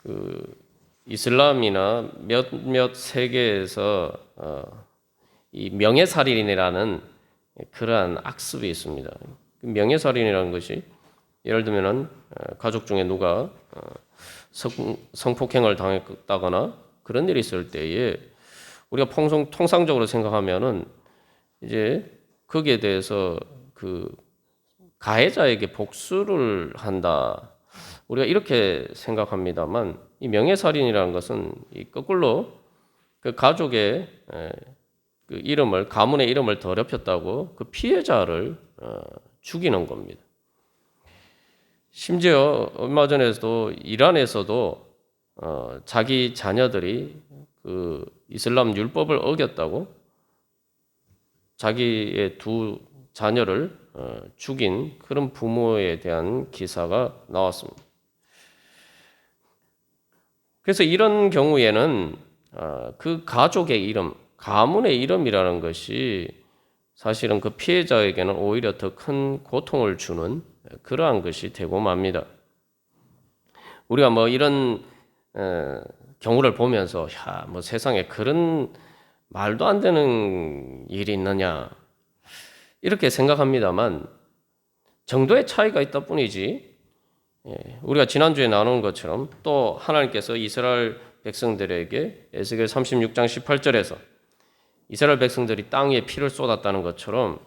그 이슬람이나 몇몇 세계에서 이 명예살인이라는 그러한 악습이 있습니다. 명예살인이라는 것이 예를 들면은 가족 중에 누가 성폭행을 당했다거나 그런 일이 있을 때에 우리가 통상적으로 생각하면은 이제 거기에 대해서 그 가해자에게 복수를 한다. 우리가 이렇게 생각합니다만 이 명예살인이라는 것은 이 거꾸로 그 가족의 그 이름을 가문의 이름을 더럽혔다고 그 피해자를 죽이는 겁니다. 심지어 얼마 전에도 이란에서도 자기 자녀들이 그 이슬람 율법을 어겼다고 자기의 두 자녀를 죽인 그런 부모에 대한 기사가 나왔습니다. 그래서 이런 경우에는 그 가족의 이름, 가문의 이름이라는 것이 사실은 그 피해자에게는 오히려 더 큰 고통을 주는 그러한 것이 되고 맙니다. 우리가 뭐 이런 경우를 보면서 뭐 세상에 그런 말도 안 되는 일이 있느냐 이렇게 생각합니다만 정도의 차이가 있다 뿐이지 우리가 지난주에 나눈 것처럼 또 하나님께서 이스라엘 백성들에게 에스겔 36장 18절에서 이스라엘 백성들이 땅 위에 피를 쏟았다는 것처럼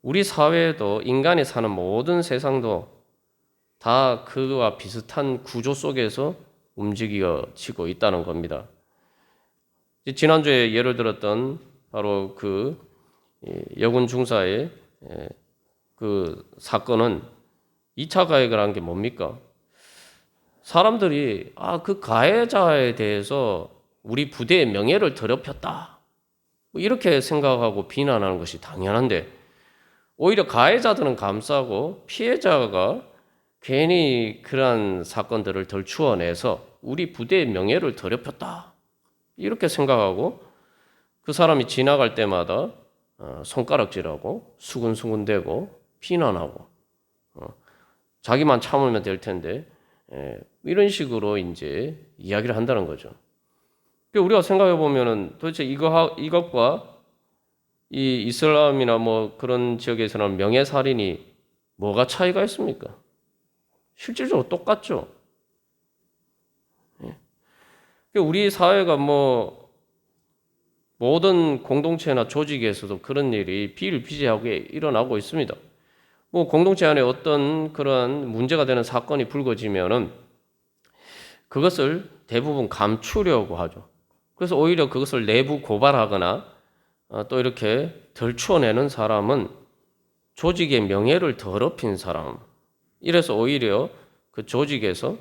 우리 사회에도 인간이 사는 모든 세상도 다 그와 비슷한 구조 속에서 움직여지고 있다는 겁니다. 지난주에 예를 들었던 바로 그 여군 중사의 그 사건은 2차 가해를 한 게 뭡니까? 사람들이 그 가해자에 대해서 우리 부대의 명예를 더럽혔다. 이렇게 생각하고 비난하는 것이 당연한데 오히려 가해자들은 감싸고 피해자가 괜히 그러한 사건들을 덜추어내서 우리 부대의 명예를 더럽혔다. 이렇게 생각하고 그 사람이 지나갈 때마다 손가락질하고 수근수근대고 비난하고 자기만 참으면 될 텐데 이런 식으로 이제 이야기를 한다는 거죠. 우리가 생각해 보면은 도대체 이것과 이 이슬람이나 뭐 그런 지역에서는 명예살인이 뭐가 차이가 있습니까? 실질적으로 똑같죠. 우리 사회가 뭐 모든 공동체나 조직에서도 그런 일이 비일비재하게 일어나고 있습니다. 뭐 공동체 안에 어떤 그런 문제가 되는 사건이 불거지면은 그것을 대부분 감추려고 하죠. 그래서 오히려 그것을 내부 고발하거나 또 이렇게 덜추어내는 사람은 조직의 명예를 더럽힌 사람. 이래서 오히려 그 조직에서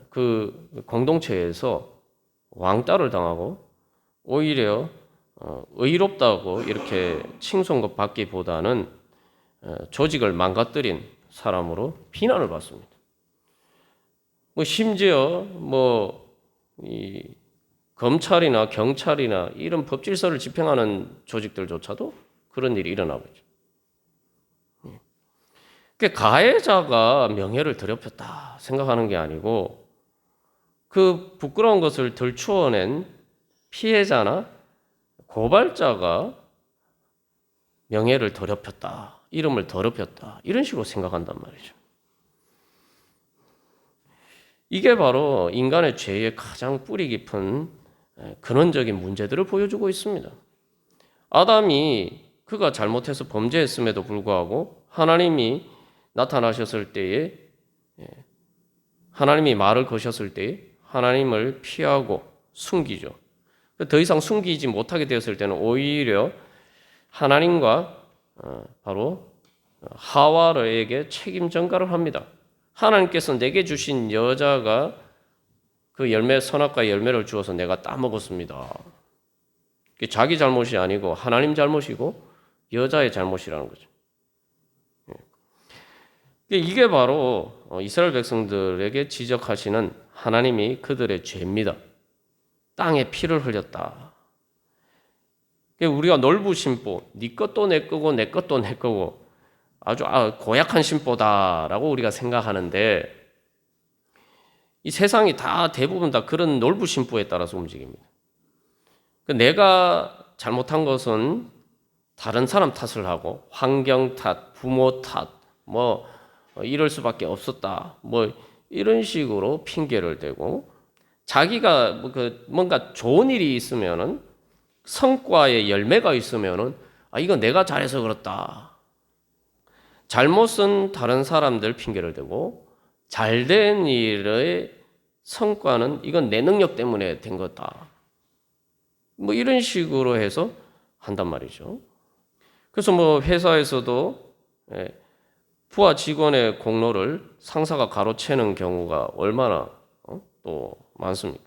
그 공동체에서 왕따를 당하고 오히려 의롭다고 이렇게 칭송을 받기보다는 조직을 망가뜨린 사람으로 비난을 받습니다. 뭐 심지어 이 검찰이나 경찰이나 이런 법질서를 집행하는 조직들조차도 그런 일이 일어나고 있죠. 그러니까 가해자가 명예를 더럽혔다 생각하는 게 아니고 그 부끄러운 것을 덜추어낸 피해자나 고발자가 명예를 더럽혔다, 이름을 더럽혔다 이런 식으로 생각한단 말이죠. 이게 바로 인간의 죄의 가장 뿌리 깊은 근원적인 문제들을 보여주고 있습니다. 아담이 그가 잘못해서 범죄했음에도 불구하고 하나님이 나타나셨을 때에 하나님이 말을 거셨을 때에 하나님을 피하고 숨기죠. 더 이상 숨기지 못하게 되었을 때는 오히려 하나님과 바로 하와에게 책임 전가를 합니다. 하나님께서 내게 주신 여자가 그 선악과의 열매를 주어서 내가 따먹었습니다. 자기 잘못이 아니고 하나님 잘못이고 여자의 잘못이라는 거죠. 이게 바로 이스라엘 백성들에게 지적하시는 하나님이 그들의 죄입니다. 땅에 피를 흘렸다. 우리가 놀부 심보, 네 것도 내 거고 내 것도 내 거고 아주 고약한 심보다라고 우리가 생각하는데 이 세상이 다 대부분 다 그런 놀부심부에 따라서 움직입니다. 내가 잘못한 것은 다른 사람 탓을 하고 환경 탓, 부모 탓, 뭐 이럴 수밖에 없었다. 뭐 이런 식으로 핑계를 대고 자기가 뭔가 좋은 일이 있으면은 성과의 열매가 있으면은 이건 내가 잘해서 그렇다. 잘못은 다른 사람들 핑계를 대고 잘된 일의 성과는 이건 내 능력 때문에 된 거다. 뭐 이런 식으로 해서 한단 말이죠. 그래서 뭐 회사에서도 부하 직원의 공로를 상사가 가로채는 경우가 얼마나 또 많습니까?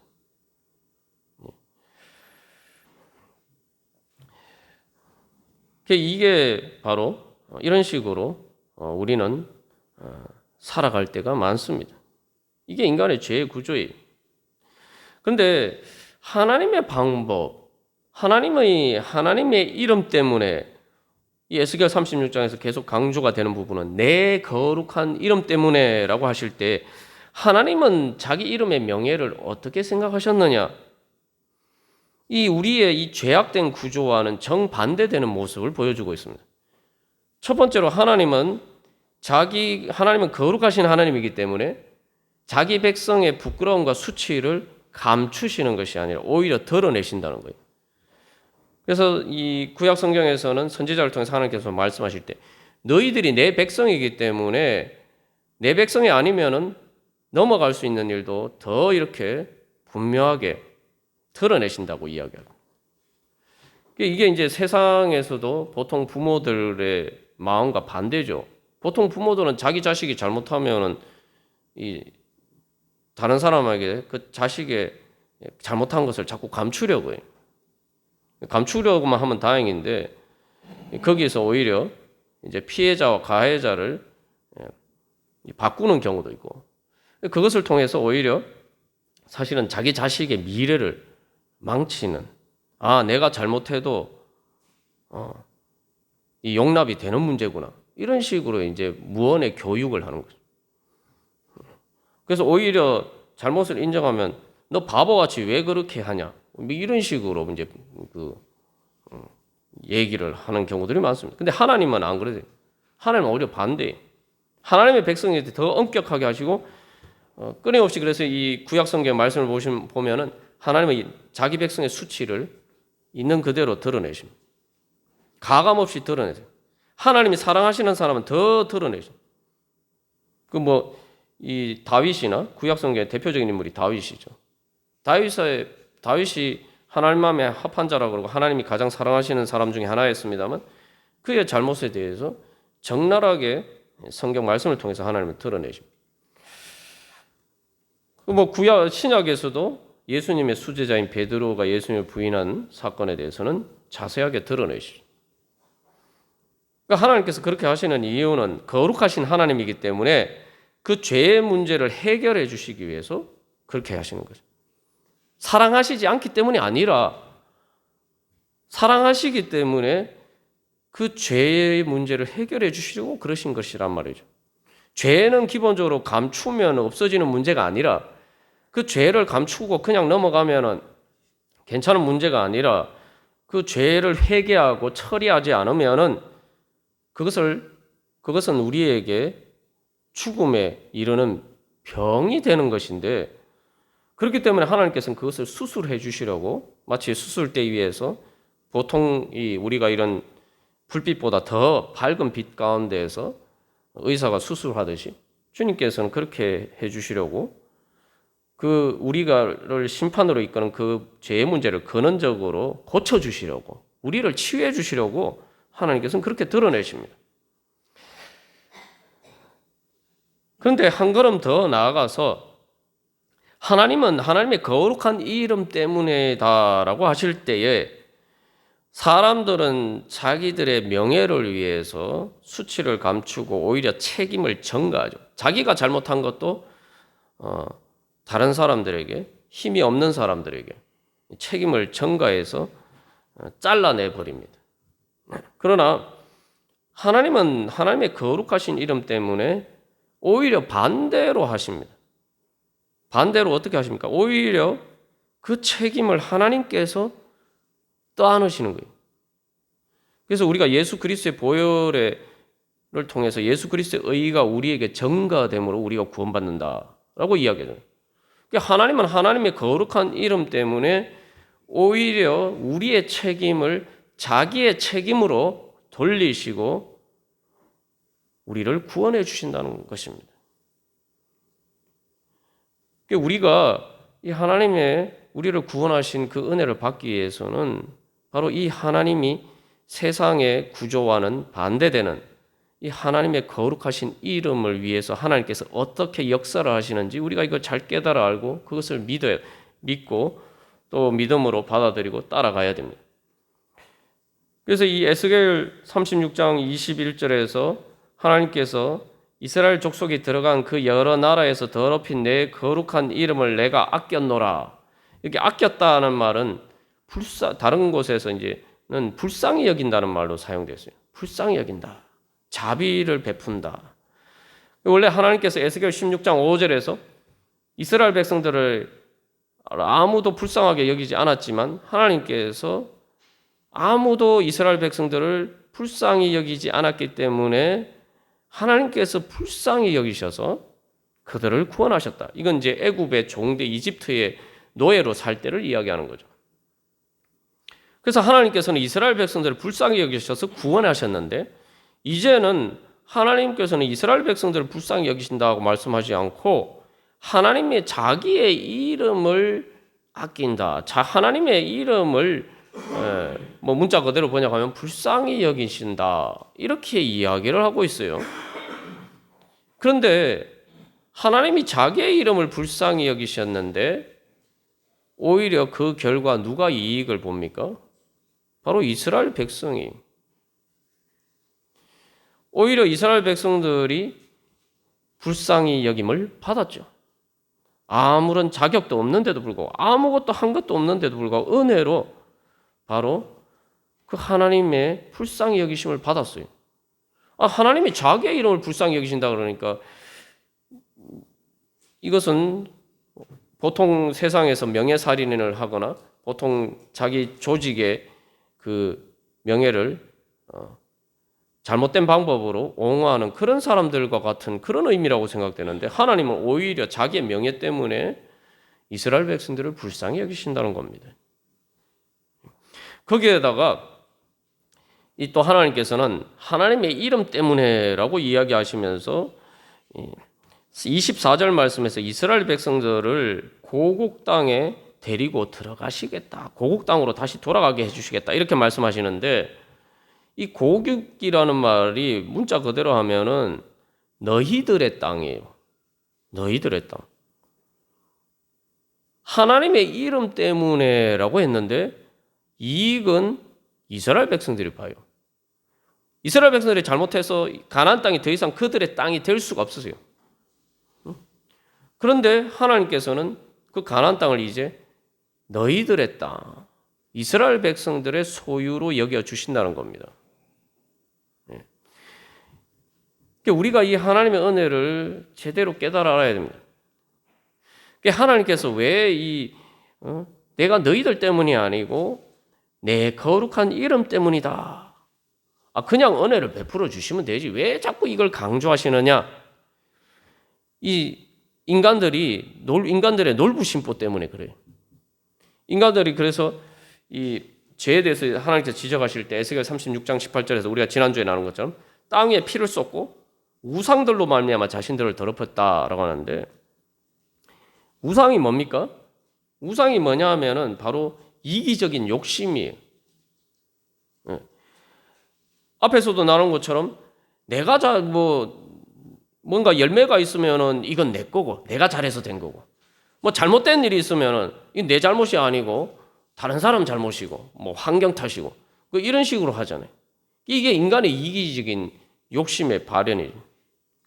이게 바로 이런 식으로 우리는 살아갈 때가 많습니다. 이게 인간의 죄의 구조예요. 그런데 하나님의 방법, 하나님의 이름 때문에 이 에스겔 36장에서 계속 강조가 되는 부분은 내 거룩한 이름 때문에라고 하실 때 하나님은 자기 이름의 명예를 어떻게 생각하셨느냐? 우리의 이 죄악된 구조와는 정반대되는 모습을 보여주고 있습니다. 첫 번째로 하나님은 거룩하신 하나님이기 때문에 자기 백성의 부끄러움과 수치를 감추시는 것이 아니라 오히려 드러내신다는 거예요. 그래서 이 구약 성경에서는 선지자를 통해서 하나님께서 말씀하실 때 너희들이 내 백성이기 때문에 내 백성이 아니면은 넘어갈 수 있는 일도 더 이렇게 분명하게 드러내신다고 이야기하고. 이게 이제 세상에서도 보통 부모들의 마음과 반대죠. 보통 부모들은 자기 자식이 잘못하면은 다른 사람에게 그 자식의 잘못한 것을 자꾸 감추려고 해요. 감추려고만 하면 다행인데 거기에서 오히려 이제 피해자와 가해자를 바꾸는 경우도 있고 그것을 통해서 오히려 사실은 자기 자식의 미래를 망치는 내가 잘못해도 이 용납이 되는 문제구나 이런 식으로 이제 무언의 교육을 하는 거죠. 그래서 오히려 잘못을 인정하면 너 바보같이 왜 그렇게 하냐 이런 식으로 이제 얘기를 하는 경우들이 많습니다. 근데 하나님은 안 그러세요. 하나님은 오히려 반대예요. 하나님의 백성에게 더 엄격하게 하시고 끊임없이 그래서 이 구약 성경 말씀을 보면은 하나님은 자기 백성의 수치를 있는 그대로 드러내십니다. 가감 없이 드러내세요. 하나님이 사랑하시는 사람은 더 드러내죠. 이 다윗이나 구약 성경의 대표적인 인물이 다윗이죠. 다윗이 하나님 마음에 합한 자라고 그러고 하나님이 가장 사랑하시는 사람 중에 하나였습니다만 그의 잘못에 대해서 적나라하게 성경 말씀을 통해서 하나님을 드러내십니다. 구약 신약에서도 예수님의 수제자인 베드로가 예수님을 부인한 사건에 대해서는 자세하게 드러내시죠. 그러니까 하나님께서 그렇게 하시는 이유는 거룩하신 하나님이기 때문에 그 죄의 문제를 해결해 주시기 위해서 그렇게 하시는 거죠. 사랑하시지 않기 때문이 아니라 사랑하시기 때문에 그 죄의 문제를 해결해 주시려고 그러신 것이란 말이죠. 죄는 기본적으로 감추면 없어지는 문제가 아니라 그 죄를 감추고 그냥 넘어가면은 괜찮은 문제가 아니라 그 죄를 회개하고 처리하지 않으면은 그것은 우리에게 죽음에 이르는 병이 되는 것인데 그렇기 때문에 하나님께서는 그것을 수술해 주시려고 마치 수술대 위에서 보통 우리가 이런 불빛보다 더 밝은 빛 가운데에서 의사가 수술하듯이 주님께서는 그렇게 해 주시려고 우리가를 심판으로 이끄는 그 죄의 문제를 근원적으로 고쳐 주시려고 우리를 치유해 주시려고 하나님께서는 그렇게 드러내십니다. 그런데 한 걸음 더 나아가서 하나님은 하나님의 거룩한 이름 때문에다라고 하실 때에 사람들은 자기들의 명예를 위해서 수치를 감추고 오히려 책임을 전가하죠. 자기가 잘못한 것도 다른 사람들에게 힘이 없는 사람들에게 책임을 전가해서 잘라내 버립니다. 그러나 하나님은 하나님의 거룩하신 이름 때문에 오히려 반대로 하십니다. 반대로 어떻게 하십니까? 오히려 그 책임을 하나님께서 떠안으시는 거예요. 그래서 우리가 예수 그리스도의 보혈을 통해서 예수 그리스도의 의가 우리에게 전가됨으로 우리가 구원받는다라고 이야기해요. 그러니까 하나님은 하나님의 거룩한 이름 때문에 오히려 우리의 책임을 자기의 책임으로 돌리시고 우리를 구원해 주신다는 것입니다. 그러니까 우리가 이 하나님의 우리를 구원하신 그 은혜를 받기 위해서는 바로 이 하나님이 세상의 구조와는 반대되는 이 하나님의 거룩하신 이름을 위해서 하나님께서 어떻게 역사를 하시는지 우리가 이걸 잘 깨달아 알고 그것을 믿고 또 믿음으로 받아들이고 따라가야 됩니다. 그래서 이 에스겔 36장 21절에서 하나님께서 이스라엘 족속이 들어간 그 여러 나라에서 더럽힌 내 거룩한 이름을 내가 아꼈노라. 이렇게 아꼈다는 말은 다른 곳에서 이제는 불쌍히 여긴다는 말로 사용됐어요. 불쌍히 여긴다. 자비를 베푼다. 원래 하나님께서 에스겔 16장 5절에서 이스라엘 백성들을 아무도 불쌍하게 여기지 않았지만 하나님께서 아무도 이스라엘 백성들을 불쌍히 여기지 않았기 때문에 하나님께서 불쌍히 여기셔서 그들을 구원하셨다. 이건 이제 애굽의 종대 이집트의 노예로 살 때를 이야기하는 거죠. 그래서 하나님께서는 이스라엘 백성들을 불쌍히 여기셔서 구원하셨는데 이제는 하나님께서는 이스라엘 백성들을 불쌍히 여기신다고 말씀하지 않고 하나님의 자기의 이름을 아낀다. 하나님의 이름을 문자 그대로 번역하면 불쌍히 여기신다. 이렇게 이야기를 하고 있어요. 그런데 하나님이 자기의 이름을 불쌍히 여기셨는데 오히려 그 결과 누가 이익을 봅니까? 바로 이스라엘 백성이. 오히려 이스라엘 백성들이 불쌍히 여김을 받았죠. 아무런 자격도 없는데도 불구하고 아무것도 한 것도 없는데도 불구하고 은혜로 바로 그 하나님의 불쌍히 여기심을 받았어요. 하나님이 자기의 이름을 불쌍히 여기신다 그러니까 이것은 보통 세상에서 명예살인을 하거나 보통 자기 조직의 그 명예를 잘못된 방법으로 옹호하는 그런 사람들과 같은 그런 의미라고 생각되는데 하나님은 오히려 자기의 명예 때문에 이스라엘 백성들을 불쌍히 여기신다는 겁니다. 거기에다가 또 하나님께서는 하나님의 이름 때문에라고 이야기하시면서 24절 말씀에서 이스라엘 백성들을 고국 땅에 데리고 들어가시겠다. 고국 땅으로 다시 돌아가게 해주시겠다. 이렇게 말씀하시는데 이 고국이라는 말이 문자 그대로 하면은 너희들의 땅이에요. 너희들의 땅. 하나님의 이름 때문에라고 했는데 이익은 이스라엘 백성들이 봐요. 이스라엘 백성들이 잘못해서 가나안 땅이 더 이상 그들의 땅이 될 수가 없으세요. 그런데 하나님께서는 그 가나안 땅을 이제 너희들의 땅, 이스라엘 백성들의 소유로 여겨 주신다는 겁니다. 우리가 이 하나님의 은혜를 제대로 깨달아 알아야 됩니다. 하나님께서 왜 내가 너희들 때문이 아니고 내 거룩한 이름 때문이다. 그냥 은혜를 베풀어 주시면 되지. 왜 자꾸 이걸 강조하시느냐? 이 인간들의 놀부심보 때문에 그래요. 인간들이 그래서 이 죄에 대해서 하나님께서 지적하실 때 에스겔 36장 18절에서 우리가 지난주에 나눈 것처럼 땅 위에 피를 쏟고 우상들로 말미암아 자신들을 더럽혔다라고 하는데 우상이 뭡니까? 우상이 뭐냐 하면은 바로 이기적인 욕심이에요. 앞에서도 나눈 것처럼 내가 뭔가 열매가 있으면은 이건 내 거고 내가 잘해서 된 거고 잘못된 일이 있으면은 이건 내 잘못이 아니고 다른 사람 잘못이고 환경 탓이고 이런 식으로 하잖아요. 이게 인간의 이기적인 욕심의 발현이에요.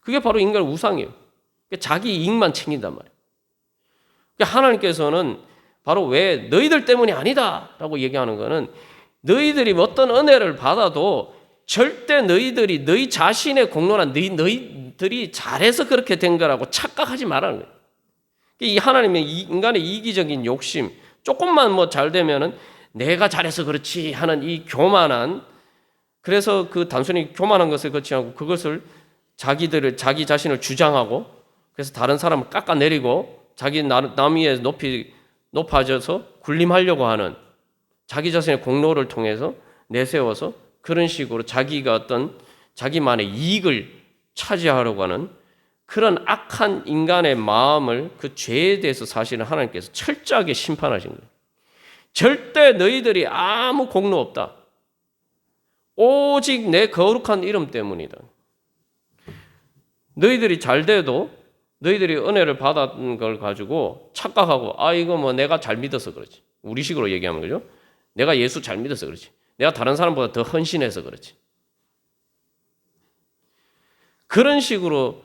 그게 바로 인간의 우상이에요. 자기 이익만 챙긴단 말이에요. 하나님께서는 바로 왜 너희들 때문이 아니다라고 얘기하는 거는 너희들이 어떤 은혜를 받아도 절대 너희들이 너희 자신의 공로나 너희들이 잘해서 그렇게 된 거라고 착각하지 말라는 거예요. 이 하나님의 인간의 이기적인 욕심, 조금만 뭐 잘 되면은 내가 잘해서 그렇지 하는 이 교만한, 그래서 그 단순히 교만한 것을 그렇지 않고 그것을 자기 자신을 주장하고 그래서 다른 사람을 깎아내리고 자기 남 위에 높아져서 군림하려고 하는, 자기 자신의 공로를 통해서 내세워서 그런 식으로 자기가 어떤 자기만의 이익을 차지하려고 하는 그런 악한 인간의 마음을, 그 죄에 대해서 사실은 하나님께서 철저하게 심판하신 거예요. 절대 너희들이 아무 공로 없다. 오직 내 거룩한 이름 때문이다. 너희들이 잘 돼도 너희들이 은혜를 받은 걸 가지고 착각하고, 이거 뭐 내가 잘 믿어서 그렇지. 우리식으로 얘기하면 그죠? 내가 예수 잘 믿어서 그렇지. 내가 다른 사람보다 더 헌신해서 그렇지. 그런 식으로,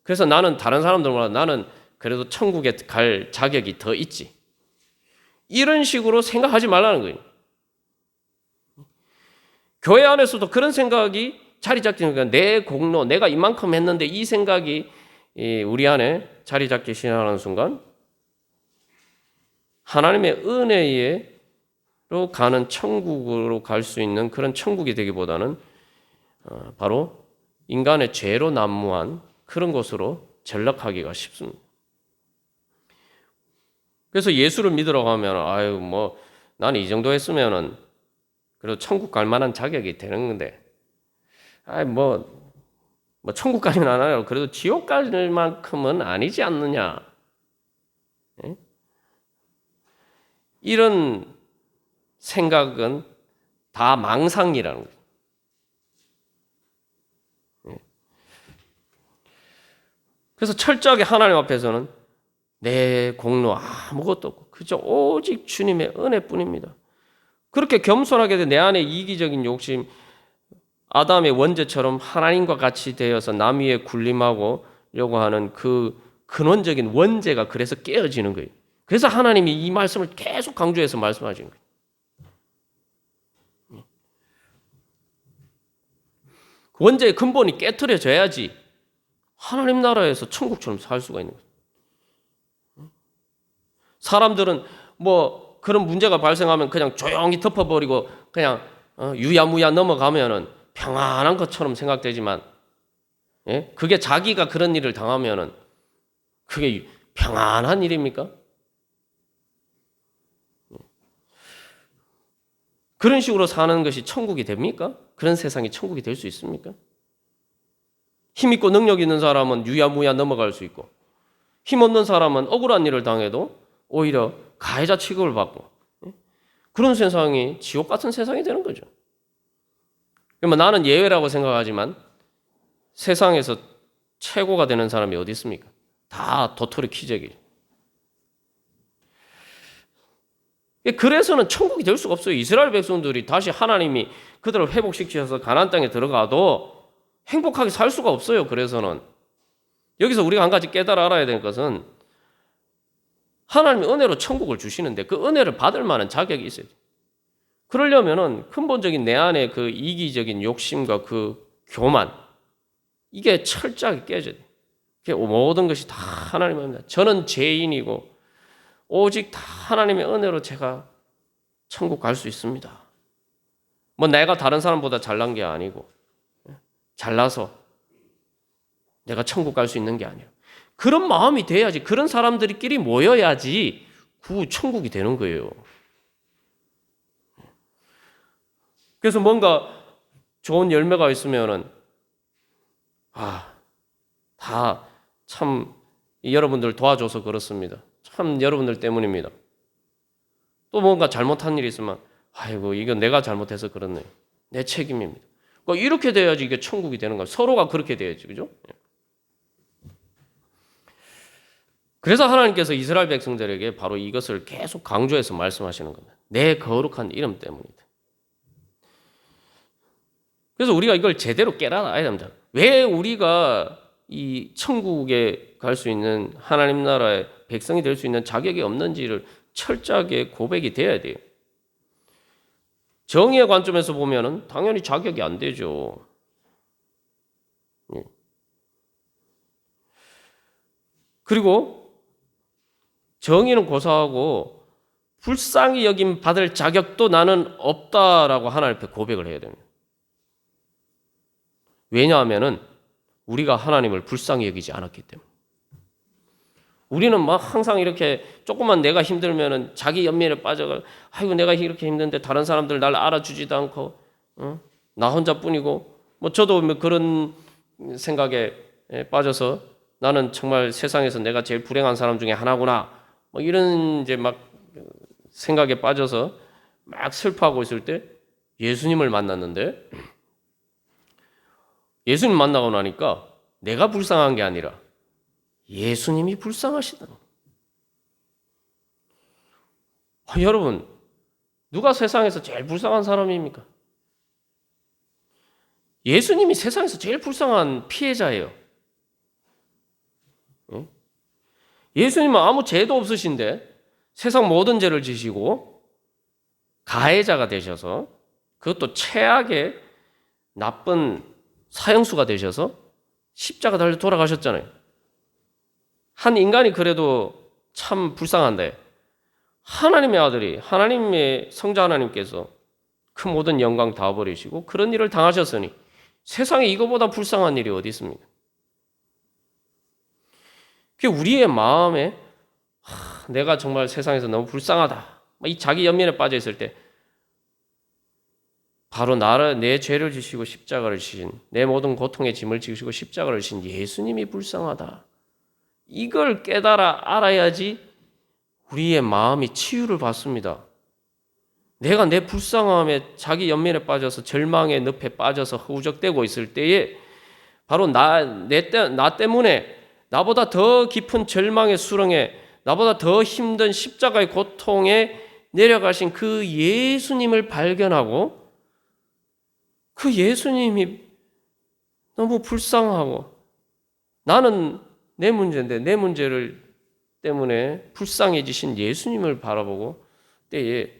그래서 나는 다른 사람들보다 나는 그래도 천국에 갈 자격이 더 있지. 이런 식으로 생각하지 말라는 거예요. 교회 안에서도 그런 생각이 자리 잡기, 그러니까 내 공로, 내가 이만큼 했는데 이 생각이 우리 안에 자리 잡기 시작하는 순간 하나님의 은혜로 가는 천국으로 갈 수 있는 그런 천국이 되기보다는 바로 인간의 죄로 난무한 그런 곳으로 전락하기가 쉽습니다. 그래서 예수를 믿으러 가면 뭐 나는 이 정도 했으면은 그래도 천국 갈 만한 자격이 되는 건데, 뭐 천국까지는 안 하려고 그래도 지옥 갈 만큼은 아니지 않느냐. 예? 이런 생각은 다 망상이라는 거예요. 예? 그래서 철저하게 하나님 앞에서는 내 공로 아무것도 없고 그저 오직 주님의 은혜뿐입니다. 그렇게 겸손하게 돼 내 안에 이기적인 욕심, 아담의 원죄처럼 하나님과 같이 되어서 남 위에 군림하고려고 하는 그 근원적인 원죄가 그래서 깨어지는 거예요. 그래서 하나님이 이 말씀을 계속 강조해서 말씀하시는 거예요. 그 원죄의 근본이 깨트려져야지 하나님 나라에서 천국처럼 살 수가 있는 거예요. 사람들은 뭐 그런 문제가 발생하면 그냥 조용히 덮어버리고 그냥 유야무야 넘어가면은 평안한 것처럼 생각되지만, 예? 그게 자기가 그런 일을 당하면은 그게 평안한 일입니까? 그런 식으로 사는 것이 천국이 됩니까? 그런 세상이 천국이 될 수 있습니까? 힘 있고 능력 있는 사람은 유야무야 넘어갈 수 있고, 힘 없는 사람은 억울한 일을 당해도 오히려 가해자 취급을 받고, 그런 세상이 지옥 같은 세상이 되는 거죠. 그러면 나는 예외라고 생각하지만 세상에서 최고가 되는 사람이 어디 있습니까? 다 도토리 키재기. 그래서는 천국이 될 수가 없어요. 이스라엘 백성들이 다시 하나님이 그들을 회복시키셔서 가나안 땅에 들어가도 행복하게 살 수가 없어요. 그래서는 여기서 우리가 한 가지 깨달아 알아야 될 것은 하나님이 은혜로 천국을 주시는데 그 은혜를 받을 만한 자격이 있어요. 그러려면은 근본적인 내 안에 그 이기적인 욕심과 그 교만, 이게 철저하게 깨져야 돼요. 모든 것이 다 하나님의 은혜입니다. 저는 죄인이고 오직 다 하나님의 은혜로 제가 천국 갈 수 있습니다. 뭐 내가 다른 사람보다 잘난 게 아니고 잘나서 내가 천국 갈 수 있는 게 아니에요. 그런 마음이 돼야지, 그런 사람들끼리 모여야지 구 천국이 되는 거예요. 그래서 뭔가 좋은 열매가 있으면은 다 참 여러분들 도와줘서 그렇습니다. 참 여러분들 때문입니다. 또 뭔가 잘못한 일이 있으면 이건 내가 잘못해서 그렇네, 내 책임입니다. 그러니까 이렇게 돼야지 이게 천국이 되는 거예요. 서로가 그렇게 돼야지, 그죠? 그래서 하나님께서 이스라엘 백성들에게 바로 이것을 계속 강조해서 말씀하시는 겁니다. 내 거룩한 이름 때문이다. 그래서 우리가 이걸 제대로 깨달아야 됩니다. 왜 우리가 이 천국에 갈 수 있는 하나님 나라의 백성이 될 수 있는 자격이 없는지를 철저하게 고백이 돼야 돼요. 정의의 관점에서 보면은 당연히 자격이 안 되죠. 그리고 정의는 고사하고 불쌍히 여김 받을 자격도 나는 없다라고 하나님 앞에 고백을 해야 됩니다. 왜냐하면은 우리가 하나님을 불쌍히 여기지 않았기 때문에. 우리는 막 항상 이렇게 조금만 내가 힘들면은 자기 연민에 빠져가, 아이고 내가 이렇게 힘든데 다른 사람들 날 알아주지도 않고, 나 혼자뿐이고, 뭐 저도 그런 생각에 빠져서 나는 정말 세상에서 내가 제일 불행한 사람 중에 하나구나, 뭐 이런 이제 막 생각에 빠져서 막 슬퍼하고 있을 때 예수님을 만났는데, 예수님 만나고 나니까 내가 불쌍한 게 아니라 예수님이 불쌍하시다. 여러분, 누가 세상에서 제일 불쌍한 사람입니까? 예수님이 세상에서 제일 불쌍한 피해자예요. 예수님은 아무 죄도 없으신데 세상 모든 죄를 지시고 가해자가 되셔서, 그것도 최악의 나쁜 사형수가 되셔서 십자가 달려 돌아가셨잖아요. 한 인간이 그래도 참 불쌍한데 하나님의 아들이, 하나님의 성자 하나님께서 그 모든 영광 다 버리시고 그런 일을 당하셨으니 세상에 이거보다 불쌍한 일이 어디 있습니까? 그게 우리의 마음에 내가 정말 세상에서 너무 불쌍하다, 이 자기 연민에 빠져 있을 때 바로 나를, 내 죄를 지시고 십자가를 지신, 내 모든 고통의 짐을 지시고 십자가를 지신 예수님이 불쌍하다, 이걸 깨달아 알아야지 우리의 마음이 치유를 받습니다. 내가 내 불쌍함에 자기 연민에 빠져서 절망의 늪에 빠져서 허우적대고 있을 때에 바로 나 때문에 나보다 더 깊은 절망의 수렁에, 나보다 더 힘든 십자가의 고통에 내려가신 그 예수님을 발견하고, 그 예수님이 너무 불쌍하고 나는 내 문제인데 내 문제를 때문에 불쌍해지신 예수님을 바라보고 때에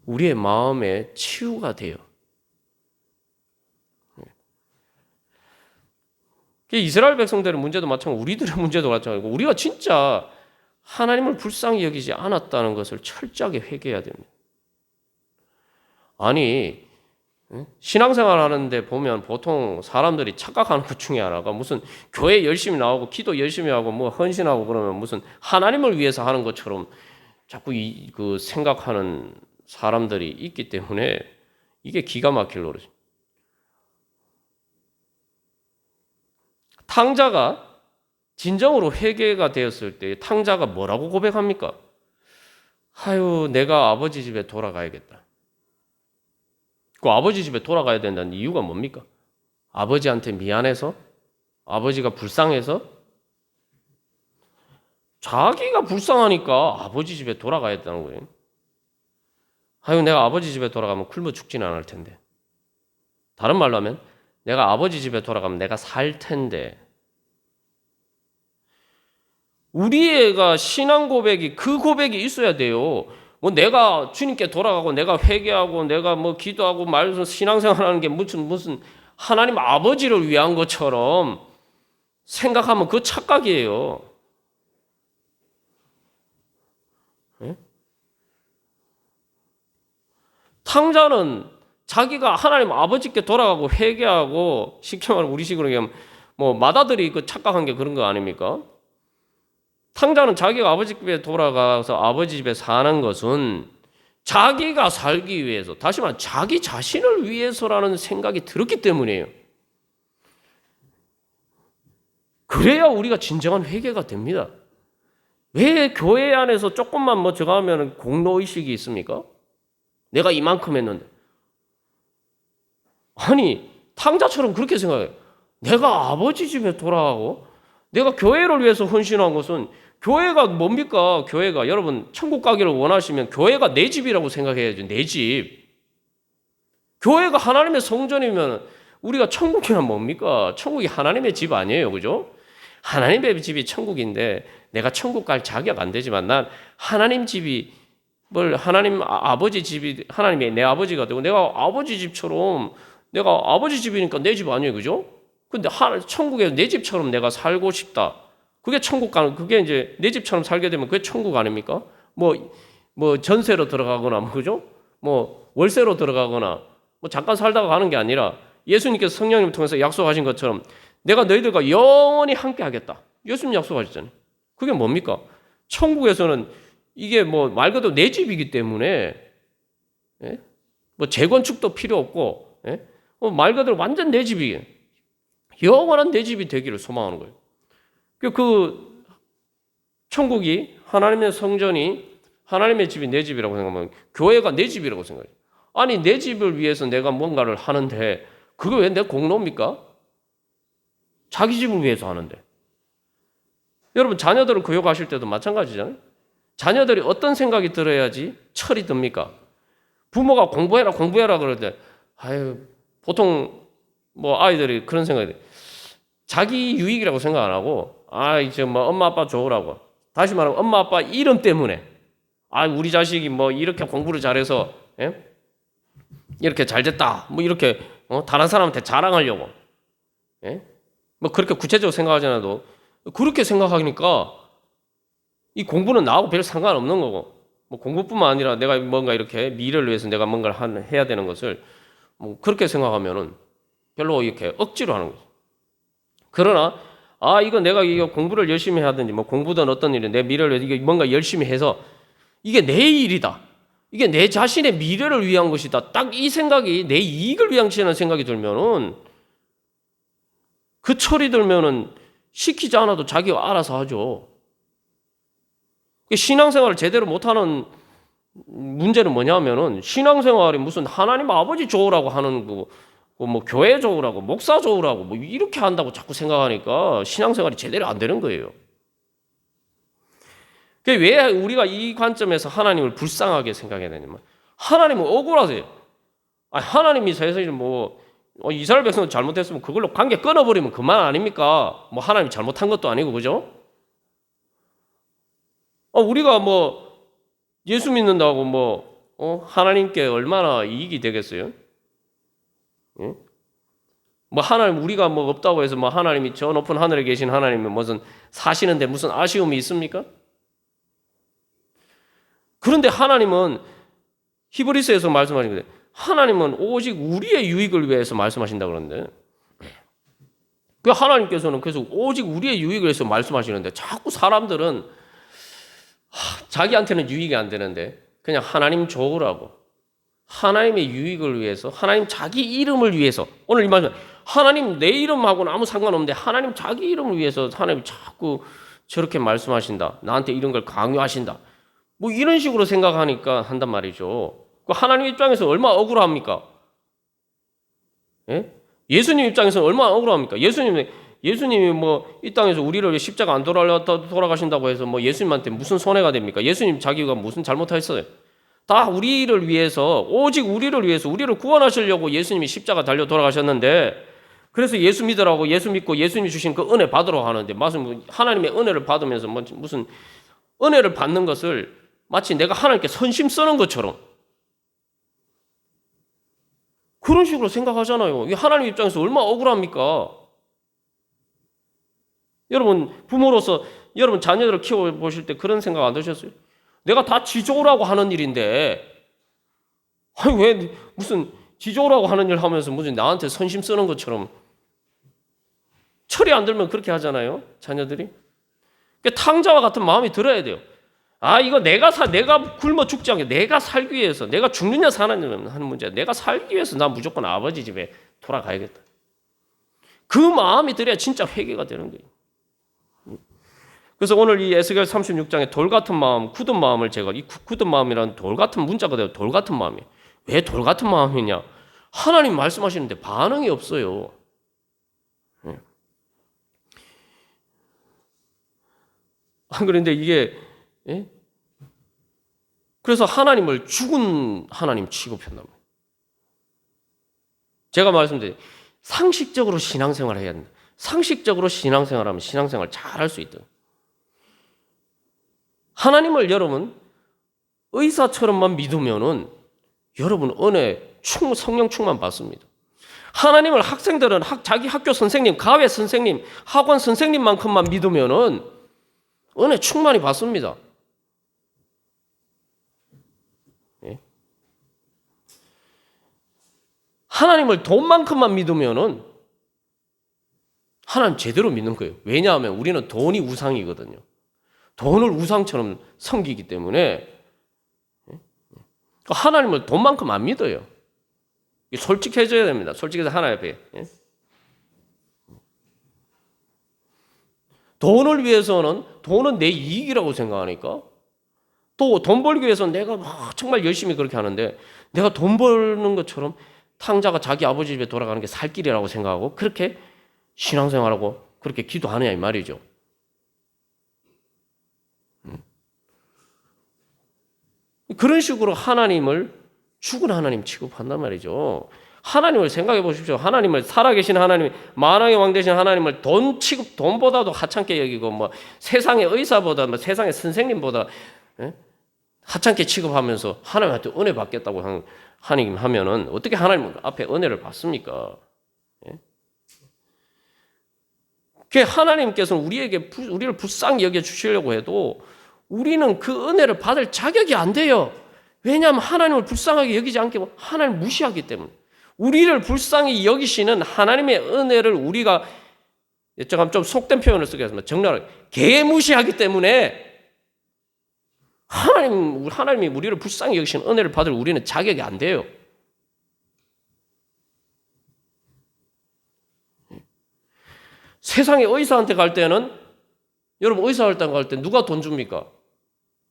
우리의 마음에 치유가 돼요. 이스라엘 백성들의 문제도 마찬가지고 우리들의 문제도 마찬가지고, 우리가 진짜 하나님을 불쌍히 여기지 않았다는 것을 철저하게 회개해야 됩니다. 아니, 신앙생활 하는데 보면 보통 사람들이 착각하는 것 중에 하나가 무슨 교회 열심히 나오고 기도 열심히 하고 뭐 헌신하고 그러면 무슨 하나님을 위해서 하는 것처럼 자꾸 그 생각하는 사람들이 있기 때문에 이게 기가 막힐 노릇입니다. 탕자가 진정으로 회개가 되었을 때 탕자가 뭐라고 고백합니까? 아유, 내가 아버지 집에 돌아가야겠다. 그 아버지 집에 돌아가야 된다는 이유가 뭡니까? 아버지한테 미안해서? 아버지가 불쌍해서? 자기가 불쌍하니까 아버지 집에 돌아가야 된다는 거예요. 아유, 내가 아버지 집에 돌아가면 굶어 죽지는 않을 텐데. 다른 말로 하면 내가 아버지 집에 돌아가면 내가 살 텐데. 우리 애가 신앙 고백이, 그 고백이 있어야 돼요. 뭐 내가 주님께 돌아가고 내가 회개하고 내가 뭐 기도하고 말해서 신앙생활하는 게 무슨 하나님 아버지를 위한 것처럼 생각하면 그거 착각이에요. 네? 탕자는 자기가 하나님 아버지께 돌아가고 회개하고, 쉽게 말하면 우리식으로 얘기하면 뭐 맏아들이 그 착각한 게 그런 거 아닙니까? 탕자는 자기가 아버지 집에 돌아가서 아버지 집에 사는 것은 자기가 살기 위해서, 다시 말해 자기 자신을 위해서라는 생각이 들었기 때문이에요. 그래야 우리가 진정한 회개가 됩니다. 왜 교회 안에서 조금만 뭐 저거 하면 공로의식이 있습니까? 내가 이만큼 했는데. 아니, 탕자처럼 그렇게 생각해요. 내가 아버지 집에 돌아가고 내가 교회를 위해서 헌신한 것은, 교회가 뭡니까? 교회가, 여러분 천국 가기를 원하시면 교회가 내 집이라고 생각해야죠. 내 집. 교회가 하나님의 성전이면 우리가 천국이란 뭡니까? 천국이 하나님의 집 아니에요. 그죠? 하나님의 집이 천국인데 내가 천국 갈 자격 안 되지만 난 하나님 집이 하나님 아버지 집이, 하나님이 내 아버지가 되고 내가 아버지 집처럼, 내가 아버지 집이니까 내 집 아니에요. 그죠? 근데 천국에 내 집처럼 내가 살고 싶다. 그게 천국 가는, 그게 이제 내 집처럼 살게 되면 그게 천국 아닙니까? 뭐 전세로 들어가거나, 그죠? 뭐 월세로 들어가거나, 뭐 잠깐 살다가 가는 게 아니라 예수님께서 성령님을 통해서 약속하신 것처럼 내가 너희들과 영원히 함께 하겠다. 예수님 약속하셨잖아요. 그게 뭡니까? 천국에서는 이게 뭐 말 그대로 내 집이기 때문에, 예? 뭐 재건축도 필요 없고, 예? 말 그대로 완전 내 집이, 영원한 내 집이 되기를 소망하는 거예요. 그 천국이, 하나님의 성전이 하나님의 집이 내 집이라고 생각하면 교회가 내 집이라고 생각해요. 아니, 내 집을 위해서 내가 뭔가를 하는데 그게 왜 내 공로입니까? 자기 집을 위해서 하는데. 여러분, 자녀들을 교육하실 때도 마찬가지잖아요. 자녀들이 어떤 생각이 들어야지 철이 듭니까? 부모가 공부해라 그럴 때, 보통 뭐 아이들이 그런 생각이 돼요. 자기 유익이라고 생각 안 하고, 이제 뭐 엄마 아빠 좋으라고. 다시 말하면 엄마 아빠 이름 때문에, 우리 자식이 뭐 이렇게 공부를 잘해서, 예? 이렇게 잘 됐다. 뭐 이렇게 다른 사람한테 자랑하려고. 예? 뭐 그렇게 구체적으로 생각하지 않아도 그렇게 생각하니까 이 공부는 나하고 별 상관없는 거고, 뭐 공부뿐만 아니라 내가 뭔가 이렇게 미래를 위해서 내가 뭔가를 해야 되는 것을 뭐 그렇게 생각하면은 별로 이렇게 억지로 하는 거죠. 그러나 이거 내가 이거 공부를 열심히 하든지 뭐 공부든 어떤 일이 내 미래를 위해서 이게 뭔가 열심히 해서 이게 내 일이다. 이게 내 자신의 미래를 위한 것이다. 딱 이 생각이 내 이익을 위한 생각이 들면은, 그 철이 들면은 시키지 않아도 자기가 알아서 하죠. 신앙생활을 제대로 못하는 문제는 뭐냐면은, 신앙생활이 무슨 하나님 아버지 좋으라고 하는 거, 뭐 교회 좋으라고, 목사 좋으라고, 뭐 이렇게 한다고 자꾸 생각하니까 신앙생활이 제대로 안 되는 거예요. 왜 우리가 이 관점에서 하나님을 불쌍하게 생각해야 되냐면, 하나님은 억울하세요. 하나님이 세상에 뭐 이스라엘 백성은 잘못했으면 그걸로 관계 끊어버리면 그만 아닙니까? 뭐 하나님이 잘못한 것도 아니고, 그죠? 우리가 뭐 예수 믿는다고 뭐 하나님께 얼마나 이익이 되겠어요? 예? 뭐 하나님, 우리가 뭐 없다고 해서 뭐 하나님이 저 높은 하늘에 계신 하나님은 무슨 사시는데 무슨 아쉬움이 있습니까? 그런데 하나님은 히브리서에서 말씀하신 거예요. 하나님은 오직 우리의 유익을 위해서 말씀하신다 그러는데, 그 하나님께서는 계속 오직 우리의 유익을 위해서 말씀하시는데 자꾸 사람들은 자기한테는 유익이 안 되는데 그냥 하나님 좋으라고, 하나님의 유익을 위해서, 하나님 자기 이름을 위해서, 오늘 이 말씀, 하나님 내 이름하고는 아무 상관없는데 하나님 자기 이름을 위해서 하나님 자꾸 저렇게 말씀하신다, 나한테 이런 걸 강요하신다, 뭐 이런 식으로 생각하니까 한단 말이죠. 하나님 입장에서 얼마나 억울합니까? 예? 예수님 입장에서는 얼마나 억울합니까? 예수님이 뭐 이 땅에서 우리를 십자가 안 돌아가신다고 해서 뭐 예수님한테 무슨 손해가 됩니까? 예수님 자기가 무슨 잘못했어요? 다 우리를 위해서, 오직 우리를 위해서, 우리를 구원하시려고 예수님이 십자가 달려 돌아가셨는데, 그래서 예수 믿으라고, 예수 믿고 예수님이 주신 그 은혜 받으러 하는데, 무슨 하나님의 은혜를 받으면서 무슨 은혜를 받는 것을 마치 내가 하나님께 선심 쓰는 것처럼 그런 식으로 생각하잖아요. 하나님 입장에서 얼마나 억울합니까? 여러분, 부모로서 여러분 자녀들을 키워보실 때 그런 생각 안 드셨어요? 내가 다 지조라고 하는 일인데, 왜 무슨 지조라고 하는 일 하면서 무슨 나한테 선심 쓰는 것처럼, 철이 안 들면 그렇게 하잖아요, 자녀들이. 탕자와 같은 마음이 들어야 돼요. 이거 내가 굶어 죽지 않게, 내가 살기 위해서, 내가 죽느냐 사느냐 하는 문제야. 내가 살기 위해서 난 무조건 아버지 집에 돌아가야겠다. 그 마음이 들어야 진짜 회개가 되는 거예요. 그래서 오늘 이 에스겔 36장에 돌 같은 마음, 굳은 마음을 제가, 이 굳은 마음이라는 돌 같은 문자가 돼요. 돌 같은 마음이에요. 왜 돌 같은 마음이냐? 하나님 말씀하시는데 반응이 없어요. 그런데 이게, 예? 그래서 하나님을 죽은 하나님 취급한단 말이에요. 제가 말씀드린 상식적으로 신앙생활을 해야 된다. 상식적으로 신앙생활하면 신앙생활 잘할 수 있다. 하나님을 여러분 의사처럼만 믿으면은 여러분 은혜 성령 충만 받습니다. 하나님을 학생들은 자기 학교 선생님, 가외 선생님, 학원 선생님만큼만 믿으면은 은혜 충만히 받습니다. 예? 하나님을 돈만큼만 믿으면은 하나님 제대로 믿는 거예요. 왜냐하면 우리는 돈이 우상이거든요. 돈을 우상처럼 섬기기 때문에 하나님을 돈만큼 안 믿어요. 솔직해져야 됩니다. 솔직해서 하나님 앞에. 돈을 위해서는 돈은 내 이익이라고 생각하니까 또 돈 벌기 위해서는 내가 막 정말 열심히 그렇게 하는데 내가 돈 버는 것처럼 탕자가 자기 아버지 집에 돌아가는 게 살 길이라고 생각하고 그렇게 신앙생활하고 그렇게 기도하느냐 이 말이죠. 그런 식으로 하나님을 죽은 하나님 취급한단 말이죠. 하나님을 생각해 보십시오. 하나님을 살아계신 하나님, 만왕의 왕 되신 하나님을 돈보다도 하찮게 여기고 뭐 세상의 의사보다 뭐 세상의 선생님보다 하찮게 취급하면서 하나님한테 은혜 받겠다고 하나님 하면은 어떻게 하나님 앞에 은혜를 받습니까? 그 하나님께서는 우리를 불쌍히 여겨 주시려고 해도 우리는 그 은혜를 받을 자격이 안 돼요. 왜냐하면 하나님을 불쌍하게 여기지 않게 하나님을 무시하기 때문에. 우리를 불쌍히 여기시는 하나님의 은혜를 우리가 좀 속된 표현을 쓰겠습니다. 정말 개무시하기 때문에 하나님이 우리를 불쌍히 여기시는 은혜를 받을 우리는 자격이 안 돼요. 세상에 의사한테 갈 때는 여러분 의사한테 갈 때 누가 돈 줍니까?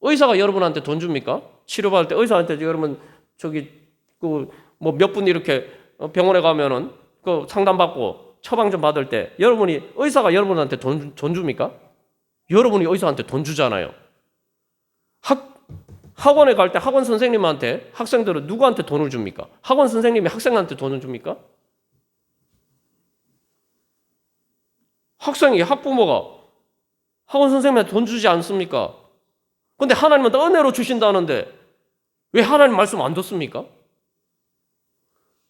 의사가 여러분한테 돈 줍니까? 치료받을 때 의사한테 여러분 뭐 몇 분 이렇게 병원에 가면은 그 상담받고 처방 좀 받을 때 의사가 여러분한테 돈 줍니까? 여러분이 의사한테 돈 주잖아요. 학원에 갈 때 학원 선생님한테 학생들은 누구한테 돈을 줍니까? 학원 선생님이 학생한테 돈을 줍니까? 학부모가 학원 선생님한테 돈 주지 않습니까? 근데 하나님은 다 은혜로 주신다는데 왜 하나님 말씀 안 듣습니까?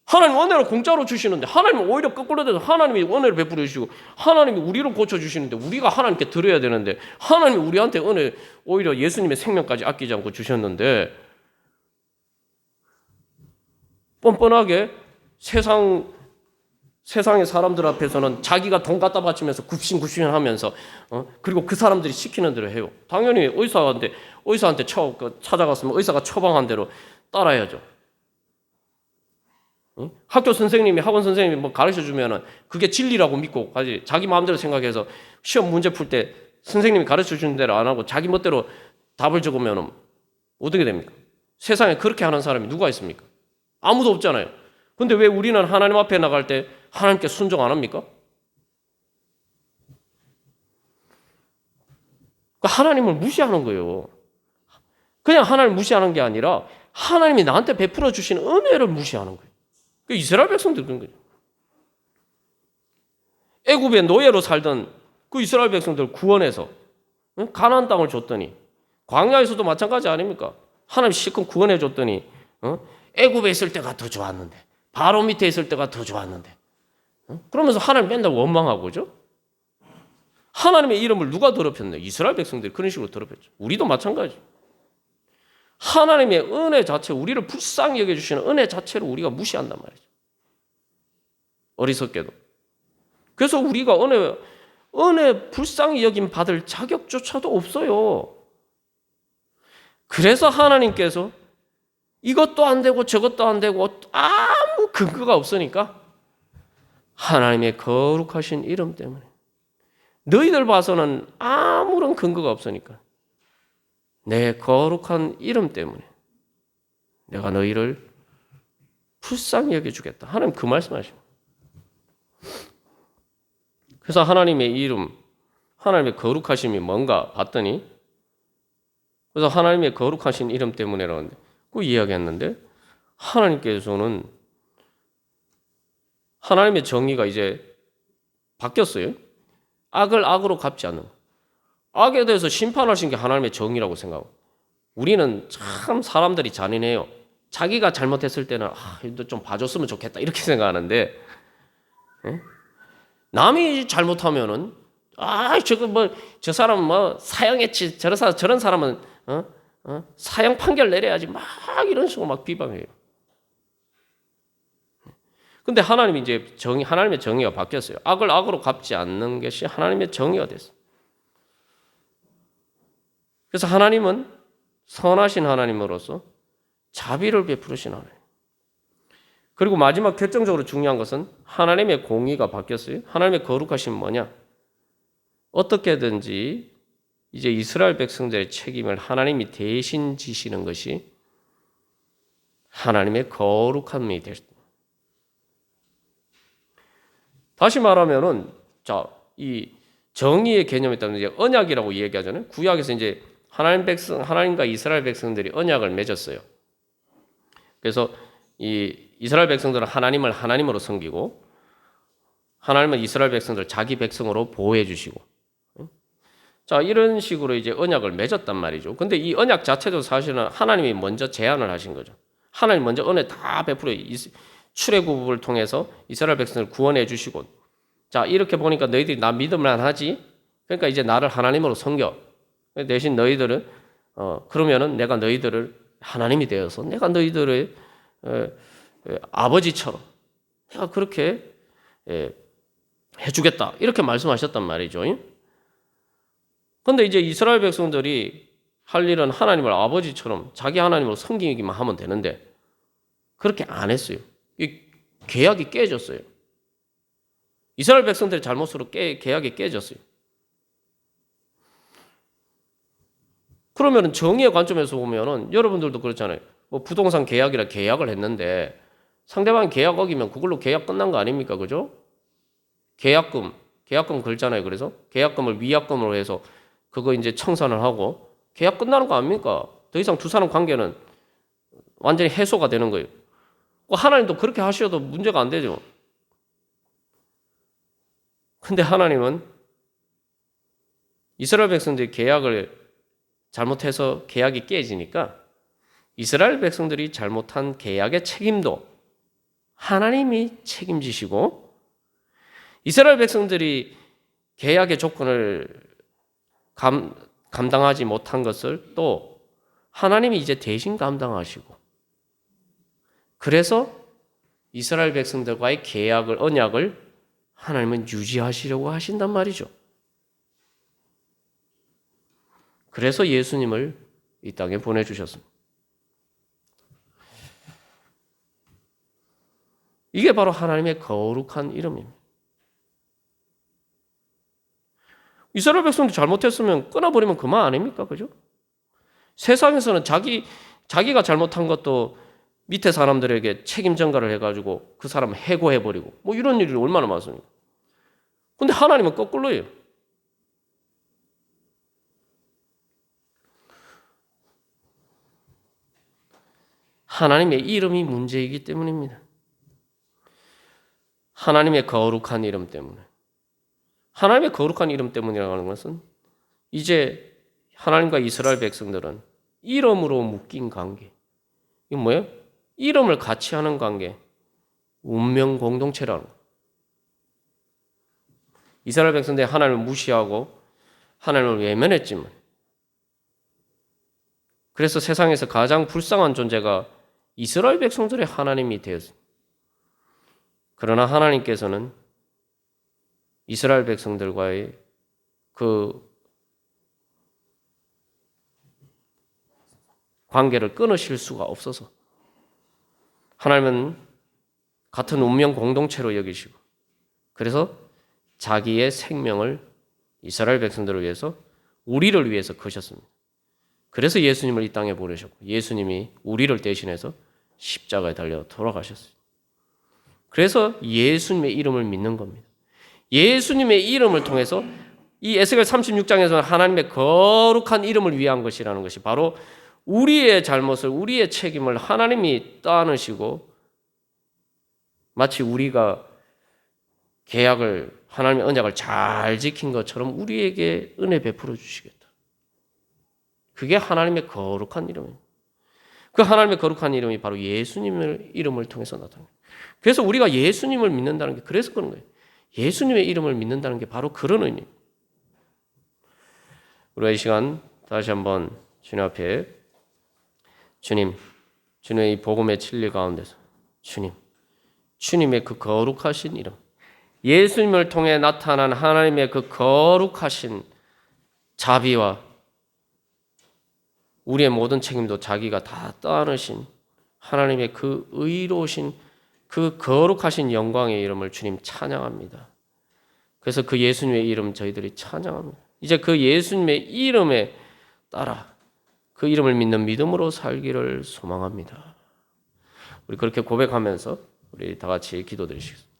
하나님 은혜로 공짜로 주시는데 하나님은 오히려 거꾸로 돼서 하나님이 은혜를 베풀어 주시고 하나님이 우리를 고쳐주시는데 우리가 하나님께 드려야 되는데 하나님이 우리한테 오히려 예수님의 생명까지 아끼지 않고 주셨는데 뻔뻔하게 세상의 사람들 앞에서는 자기가 돈 갖다 바치면서 굽신굽신하면서 그리고 그 사람들이 시키는 대로 해요. 당연히 의사한테 찾아갔으면 의사가 처방한 대로 따라야죠. 학교 선생님이 학원 선생님이 뭐 가르쳐 주면은 그게 진리라고 믿고 자기 마음대로 생각해서 시험 문제 풀 때 선생님이 가르쳐 주는 대로 안 하고 자기 멋대로 답을 적으면은 어떻게 됩니까? 세상에 그렇게 하는 사람이 누가 있습니까? 아무도 없잖아요. 근데 왜 우리는 하나님 앞에 나갈 때 하나님께 순종 안 합니까? 하나님을 무시하는 거예요. 그냥 하나님을 무시하는 게 아니라 하나님이 나한테 베풀어 주신 은혜를 무시하는 거예요. 이스라엘 백성들 그런 거죠. 애굽에 노예로 살던 그 이스라엘 백성들 구원해서 가나안 땅을 줬더니 광야에서도 마찬가지 아닙니까? 하나님 실컷 구원해 줬더니 애굽에 있을 때가 더 좋았는데 바로 밑에 있을 때가 더 좋았는데 그러면서 하나님 맨날 원망하고 그죠? 하나님의 이름을 누가 더럽혔나요? 이스라엘 백성들이 그런 식으로 더럽혔죠. 우리도 마찬가지. 하나님의 은혜 자체, 우리를 불쌍히 여겨주시는 은혜 자체를 우리가 무시한단 말이죠. 어리석게도. 그래서 우리가 은혜 불쌍히 여김 받을 자격조차도 없어요. 그래서 하나님께서 이것도 안 되고 저것도 안 되고 아무 근거가 없으니까 하나님의 거룩하신 이름 때문에 너희들 봐서는 아무런 근거가 없으니까 내 거룩한 이름 때문에 내가 너희를 불쌍히 여겨주겠다. 하나님 그 말씀하십니다. 그래서 하나님의 이름, 하나님의 거룩하심이 뭔가 봤더니 그래서 하나님의 거룩하신 이름 때문에라고 그 이야기했는데 하나님께서는 하나님의 정의가 이제 바뀌었어요. 악을 악으로 갚지 않는 악에 대해서 심판하신 게 하나님의 정의라고 생각하고 우리는 참 사람들이 잔인해요. 자기가 잘못했을 때는 좀 봐줬으면 좋겠다 이렇게 생각하는데 남이 잘못하면은 저거 뭐 저 사람 뭐 사형했지. 저런 사람은 사형 판결 내려야지. 막 이런 식으로 막 비방해요. 근데 하나님이 이제 하나님의 정의가 바뀌었어요. 악을 악으로 갚지 않는 것이 하나님의 정의가 됐어요. 그래서 하나님은 선하신 하나님으로서 자비를 베푸르신 하나님. 그리고 마지막 결정적으로 중요한 것은 하나님의 공의가 바뀌었어요. 하나님의 거룩하심은 뭐냐? 어떻게든지 이제 이스라엘 백성들의 책임을 하나님이 대신 지시는 것이 하나님의 거룩함이 됐습니다. 다시 말하면은 이 정의의 개념에 따르면 이제 언약이라고 얘기하잖아요. 구약에서 이제 하나님과 이스라엘 백성들이 언약을 맺었어요. 그래서 이 이스라엘 백성들은 하나님을 하나님으로 섬기고 하나님은 이스라엘 백성들을 자기 백성으로 보호해 주시고 이런 식으로 이제 언약을 맺었단 말이죠. 근데 이 언약 자체도 사실은 하나님이 먼저 제안을 하신 거죠. 하나님 먼저 은혜 다 베풀어 출애굽을 통해서 이스라엘 백성을 구원해 주시고 이렇게 보니까 너희들이 나 믿을만 하지. 그러니까 이제 나를 하나님으로 섬겨. 대신 너희들은 그러면은 내가 너희들을 하나님이 되어서 내가 너희들의 아버지처럼 내가 그렇게 해주겠다 이렇게 말씀하셨단 말이죠. 그런데 이제 이스라엘 백성들이 할 일은 하나님을 아버지처럼 자기 하나님으로 섬기기만 하면 되는데 그렇게 안 했어요. 이 계약이 깨졌어요. 이스라엘 백성들의 잘못으로 계약이 깨졌어요. 그러면 정의의 관점에서 보면은 여러분들도 그렇잖아요. 뭐 부동산 계약이라 계약을 했는데 상대방이 계약 어기면 그걸로 계약 끝난 거 아닙니까? 그죠? 계약금 걸잖아요. 그래서 계약금을 위약금으로 해서 그거 이제 청산을 하고 계약 끝나는 거 아닙니까? 더 이상 두 사람 관계는 완전히 해소가 되는 거예요. 하나님도 그렇게 하셔도 문제가 안 되죠. 근데 하나님은 이스라엘 백성들이 계약을 잘못해서 계약이 깨지니까 이스라엘 백성들이 잘못한 계약의 책임도 하나님이 책임지시고 이스라엘 백성들이 계약의 조건을 감당하지 못한 것을 또 하나님이 이제 대신 감당하시고 그래서 이스라엘 백성들과의 언약을 하나님은 유지하시려고 하신단 말이죠. 그래서 예수님을 이 땅에 보내주셨습니다. 이게 바로 하나님의 거룩한 이름입니다. 이스라엘 백성도 잘못했으면 끊어버리면 그만 아닙니까? 그죠? 세상에서는 자기가 잘못한 것도 밑에 사람들에게 책임 전가를 해가지고 그 사람 해고해버리고 뭐 이런 일이 얼마나 많습니까? 근데 하나님은 거꾸로예요. 하나님의 이름이 문제이기 때문입니다. 하나님의 거룩한 이름 때문에. 하나님의 거룩한 이름 때문이라고 하는 것은 이제 하나님과 이스라엘 백성들은 이름으로 묶인 관계. 이게 뭐예요? 이름을 같이 하는 관계. 운명 공동체라는 거. 이스라엘 백성들이 하나님을 무시하고 하나님을 외면했지만 그래서 세상에서 가장 불쌍한 존재가 이스라엘 백성들의 하나님이 되었습니다. 그러나 하나님께서는 이스라엘 백성들과의 그 관계를 끊으실 수가 없어서 하나님은 같은 운명 공동체로 여기시고 그래서 자기의 생명을 이스라엘 백성들을 위해서 우리를 위해서 거셨습니다. 그래서 예수님을 이 땅에 보내셨고 예수님이 우리를 대신해서 십자가에 달려 돌아가셨어요. 그래서 예수님의 이름을 믿는 겁니다. 예수님의 이름을 통해서 이 에스겔 36장에서는 하나님의 거룩한 이름을 위한 것이라는 것이 바로 우리의 잘못을 우리의 책임을 하나님이 따르시고 마치 우리가 하나님의 언약을 잘 지킨 것처럼 우리에게 은혜 베풀어 주시겠다. 그게 하나님의 거룩한 이름입니다. 그 하나님의 거룩한 이름이 바로 예수님의 이름을 통해서 나타납니다. 그래서 우리가 예수님을 믿는다는 게 그래서 그런 거예요. 예수님의 이름을 믿는다는 게 바로 그런 의미입니다. 우리가 이 시간 다시 한번 주님 앞에 주님의 이 복음의 진리 가운데서 주님의 그 거룩하신 이름, 예수님을 통해 나타난 하나님의 그 거룩하신 자비와 우리의 모든 책임도 자기가 다 떠안으신 하나님의 그 의로우신 그 거룩하신 영광의 이름을 주님 찬양합니다. 그래서 그 예수님의 이름 저희들이 찬양합니다. 이제 그 예수님의 이름에 따라 그 이름을 믿는 믿음으로 살기를 소망합니다. 우리 그렇게 고백하면서 우리 다 같이 기도드리시겠습니다.